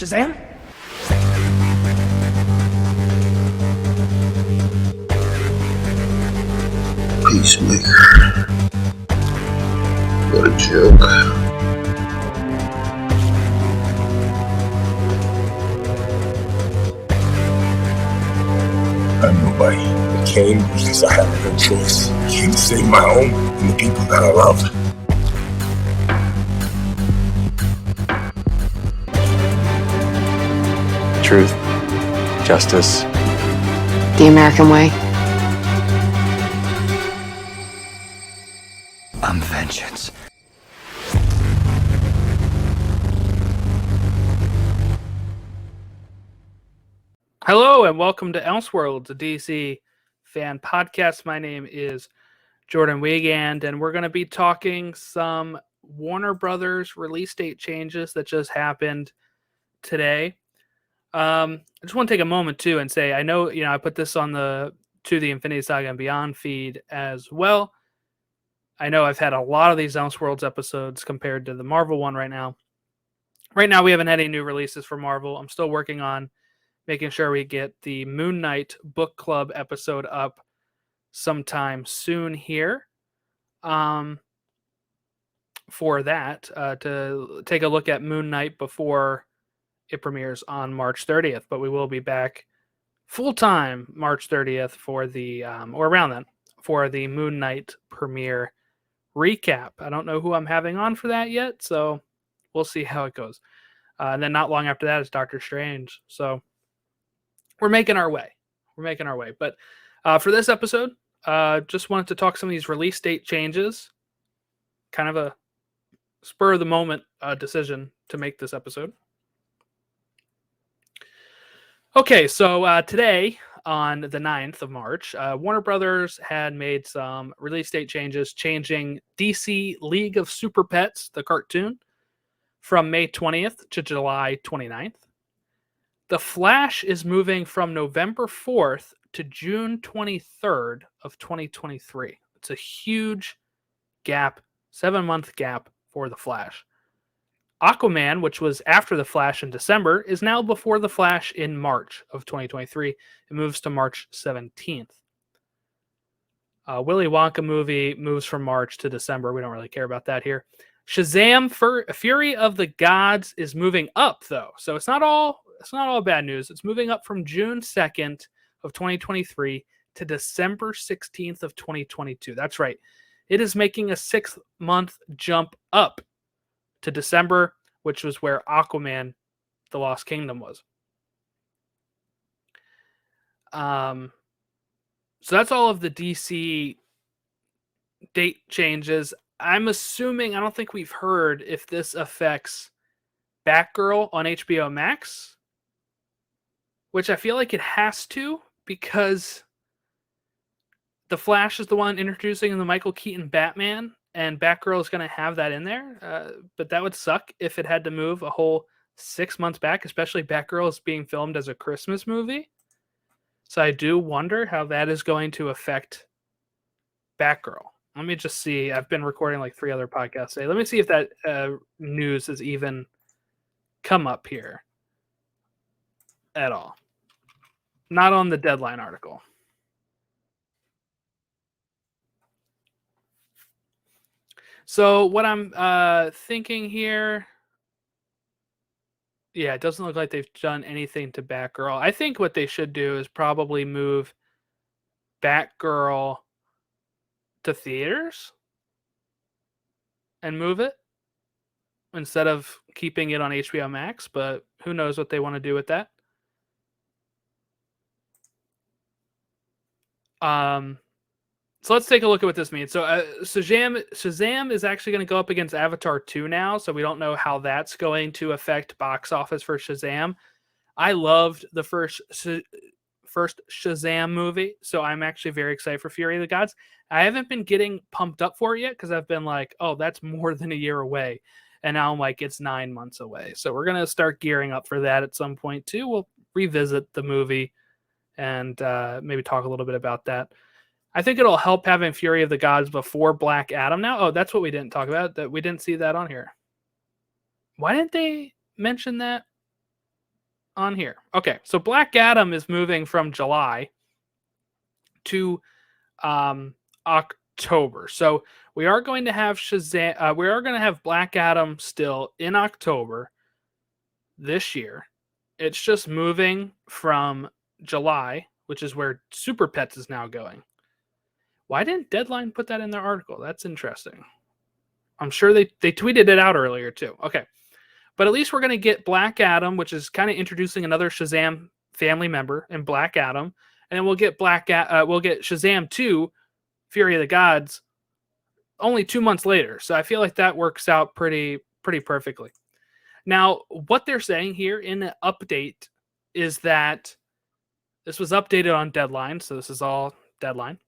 Shazam? Peacemaker. What a joke. I'm nobody. I came because I have no choice. I came to save my home and the people that I love. Truth, justice, the American way. I'm vengeance. Hello and welcome to Elseworlds, a DC fan podcast. My name is Jordan Wiegand, and we're going to be talking some Warner Brothers release date changes that just happened today. I just want to take a moment too and say, I know, I put this on the To the Infinity Saga and Beyond feed as well. I know I've had a lot of these Elseworlds episodes compared to the Marvel one right now. Right now, we haven't had any new releases for Marvel. I'm still working on making sure we get the Moon Knight book club episode up sometime soon here. For that, to take a look at Moon Knight before it premieres on March 30th. But we will be back full-time March 30th for the, or around then, for the Moon Knight premiere recap. I don't know who I'm having on for that yet, so we'll see how it goes. And then not long after that is Doctor Strange. So we're making our way. But for this episode, just wanted to talk some of these release date changes. Kind of a spur of the moment decision to make this episode. Okay, so today on the 9th of March, Warner Brothers had made some release date changes, changing DC League of Super Pets, the cartoon, from May 20th to July 29th. The Flash is moving from November 4th to June 23rd of 2023. It's a huge gap, 7-month gap for The Flash. Aquaman, which was after The Flash in December, is now before The Flash in March of 2023. It moves to March 17th. Willy Wonka movie moves from March to December. We don't really care about that here. Shazam Fury of the Gods is moving up, though. So it's not all bad news. It's moving up from June 2nd of 2023 to December 16th of 2022. That's right. It is making a 6-month jump up to December, which was where Aquaman, The Lost Kingdom was. So that's all of the DC date changes. I'm assuming, I don't think we've heard if this affects Batgirl on HBO Max, which I feel like it has to, because The Flash is the one introducing the Michael Keaton Batman, and Batgirl is going to have that in there. But that would suck if it had to move a whole 6 months back, especially Batgirl is being filmed as a Christmas movie. So I do wonder how that is going to affect Batgirl. Let me just see. I've been recording like 3 other podcasts today. Let me see if that news has even come up here at all. Not on the Deadline article. So what I'm thinking here, yeah, it doesn't look like they've done anything to Batgirl. I think what they should do is probably move Batgirl to theaters and move it instead of keeping it on HBO Max, but who knows what they want to do with that. So let's take a look at what this means. So Shazam is actually going to go up against Avatar 2 now, so we don't know how that's going to affect box office for Shazam. I loved the first Shazam movie, so I'm actually very excited for Fury of the Gods. I haven't been getting pumped up for it yet because I've been like, oh, that's more than a year away. And now I'm like, it's 9 months away. So we're going to start gearing up for that at some point too. We'll revisit the movie and maybe talk a little bit about that. I think it'll help having Fury of the Gods before Black Adam now. Oh, that's what we didn't talk about. That we didn't see that on here. Why didn't they mention that? on here. Okay, so Black Adam is moving from July to October. So we are going to have Shazam. We are going to have Black Adam still in October this year. It's just moving from July, which is where Super Pets is now going. Why didn't Deadline put that in their article? That's interesting. I'm sure they tweeted it out earlier too. Okay. But at least we're going to get Black Adam, which is kind of introducing another Shazam family member in Black Adam. And then we'll get we'll get Shazam 2, Fury of the Gods, only 2 months later. So I feel like that works out pretty perfectly. Now, what they're saying here in the update is that this was updated on Deadline, so this is all Deadline.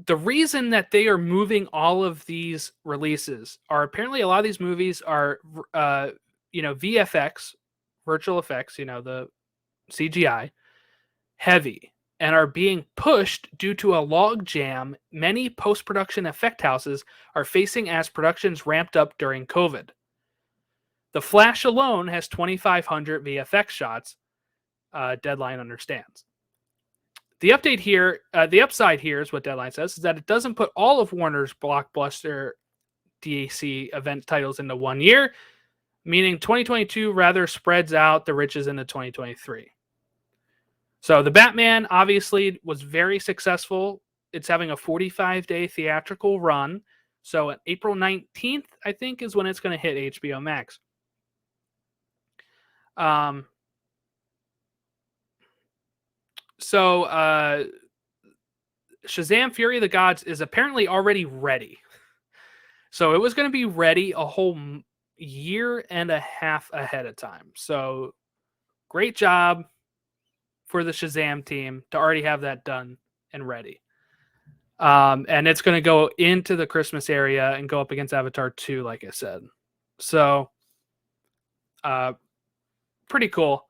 The reason that they are moving all of these releases are apparently a lot of these movies are, VFX, virtual effects, the CGI, heavy, and are being pushed due to a log jam many post-production effect houses are facing as productions ramped up during COVID. The Flash alone has 2,500 VFX shots, Deadline understands. The update here, the upside here is what Deadline says, is that it doesn't put all of Warner's blockbuster DC event titles into 1 year, meaning 2022 rather spreads out the riches into 2023. So the Batman obviously was very successful. It's having a 45-day theatrical run. So on April 19th, I think, is when it's going to hit HBO Max. So Shazam Fury of the Gods is apparently already ready. So it was going to be ready a whole year and a half ahead of time. So great job for the Shazam team to already have that done and ready. And it's going to go into the Christmas area and go up against Avatar 2, like I said. So pretty cool.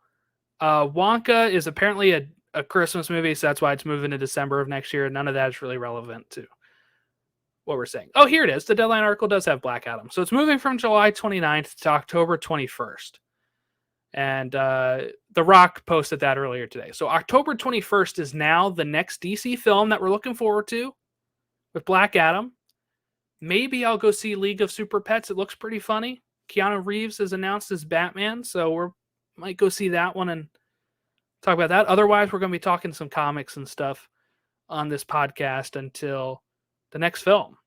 Wonka is apparently a Christmas movie, so that's why it's moving to December of next year. None of that is really relevant to what we're saying. Oh, here it is. The Deadline article does have Black Adam. So it's moving from July 29th to October 21st. And The Rock posted that earlier today. So October 21st is now the next DC film that we're looking forward to with Black Adam. Maybe I'll go see League of Super Pets. It looks pretty funny. Keanu Reeves is announced as Batman, so we might go see that one and talk about that. Otherwise, we're going to be talking some comics and stuff on this podcast until the next film.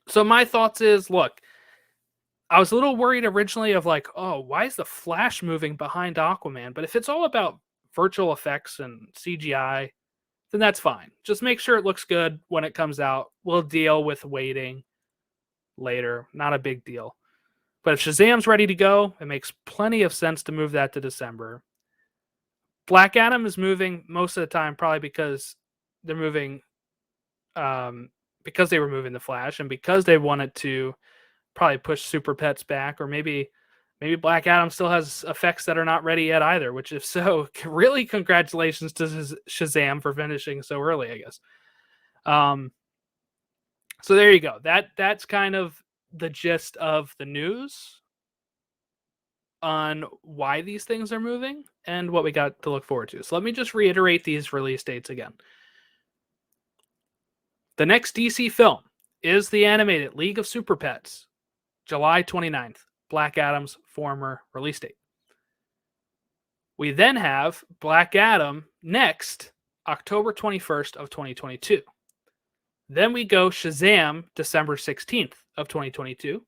So my thoughts is, look, I was a little worried originally of like, oh, why is the Flash moving behind Aquaman? But if it's all about virtual effects and CGI, then that's fine. Just make sure it looks good when it comes out. We'll deal with waiting later. Not a big deal. But if Shazam's ready to go, it makes plenty of sense to move that to December. Black Adam is moving most of the time probably because they're moving because they were moving the Flash and because they wanted to probably push Super Pets back, or maybe Black Adam still has effects that are not ready yet either, which if so, really congratulations to Shazam for finishing so early, I guess. So there you go. That's kind of the gist of the news on why these things are moving and what we got to look forward to. So let me just reiterate these release dates again. The next DC film is the animated League of Super Pets, July 29th, Black Adam's former release date. We then have Black Adam next, October 21st of 2022. Then we go Shazam, December 16th of 2022.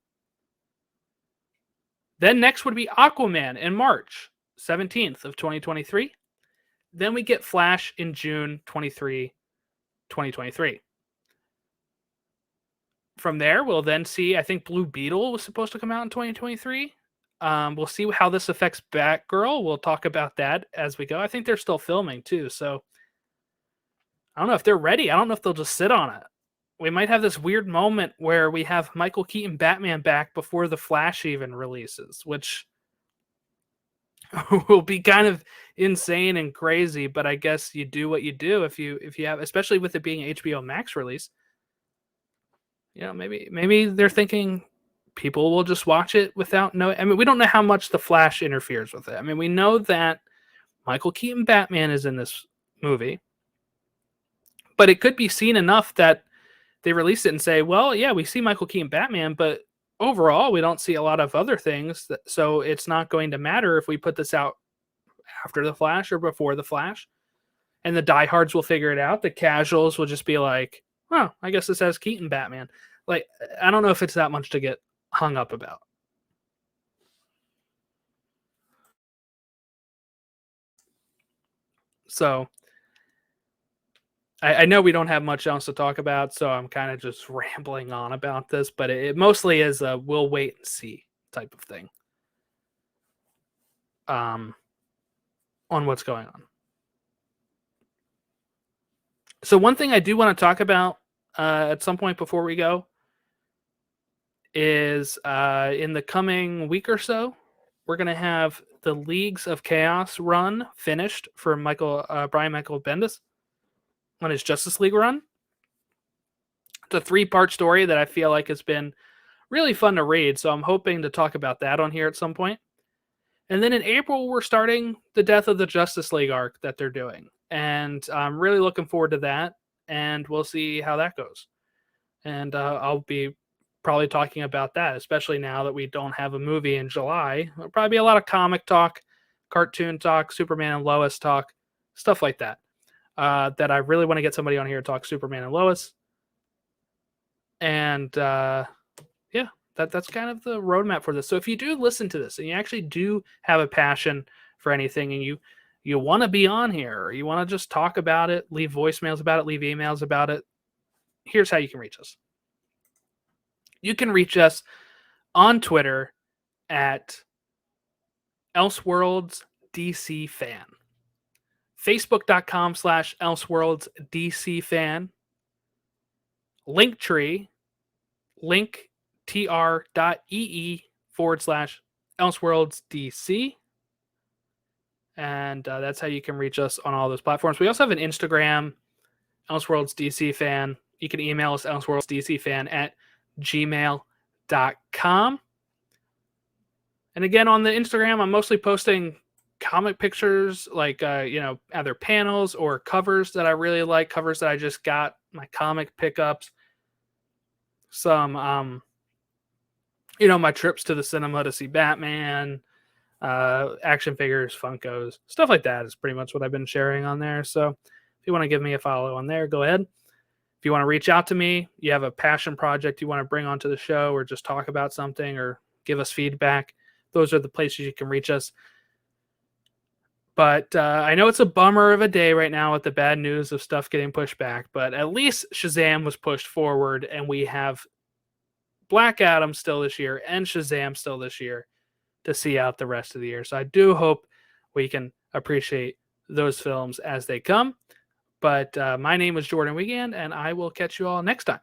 Then next would be Aquaman in March 17th of 2023. Then we get Flash in June 2023. From there, we'll then see, I think Blue Beetle was supposed to come out in 2023. We'll see how this affects Batgirl. We'll talk about that as we go. I think they're still filming too, so I don't know if they're ready. I don't know if they'll just sit on it. We might have this weird moment where we have Michael Keaton Batman back before the Flash even releases, which will be kind of insane and crazy, but I guess you do what you do if you have, especially with it being HBO Max release. You know, maybe they're thinking people will just watch it without knowing. I mean, we don't know how much The Flash interferes with it. I mean, we know that Michael Keaton Batman is in this movie, but it could be seen enough that they release it and say, well, yeah, we see Michael Keaton Batman, but overall, we don't see a lot of other things. So it's not going to matter if we put this out after The Flash or before The Flash. And the diehards will figure it out. The casuals will just be like, oh, I guess this has Keaton Batman. Like, I don't know if it's that much to get hung up about. So I know we don't have much else to talk about, so I'm kind of just rambling on about this, but it mostly is a we'll wait and see type of thing on what's going on. So one thing I do want to talk about at some point before we go is in the coming week or so, we're going to have the Leagues of Chaos run finished for Brian Michael Bendis on his Justice League run. It's a 3-part story that I feel like has been really fun to read, so I'm hoping to talk about that on here at some point. And then in April, we're starting the Death of the Justice League arc that they're doing. And I'm really looking forward to that, and we'll see how that goes. And I'll be probably talking about that, especially now that we don't have a movie in July. There'll probably be a lot of comic talk, cartoon talk, Superman and Lois talk, stuff like that. That I really want to get somebody on here to talk Superman and Lois. And yeah, that's kind of the roadmap for this. So if you do listen to this and you actually do have a passion for anything and you want to be on here or you want to just talk about it, leave voicemails about it, leave emails about it, here's how you can reach us. You can reach us on Twitter at ElseworldsDCFan. Facebook.com/ElseworldsDCFan. Linktree, linktr.ee/ElseworldsDC. And that's how you can reach us on all those platforms. We also have an Instagram, ElseworldsDCFan. You can email us, ElseworldsDCFan@gmail.com. And again, on the Instagram, I'm mostly posting comic pictures, like, either panels or covers that I really like, covers that I just got, my comic pickups, some, my trips to the cinema to see Batman, action figures, Funkos, stuff like that is pretty much what I've been sharing on there. So if you want to give me a follow on there, go ahead. If you want to reach out to me, you have a passion project you want to bring onto the show or just talk about something or give us feedback, those are the places you can reach us. But I know it's a bummer of a day right now with the bad news of stuff getting pushed back, but at least Shazam was pushed forward and we have Black Adam still this year and Shazam still this year to see out the rest of the year. So I do hope we can appreciate those films as they come. But my name is Jordan Wiegand, and I will catch you all next time.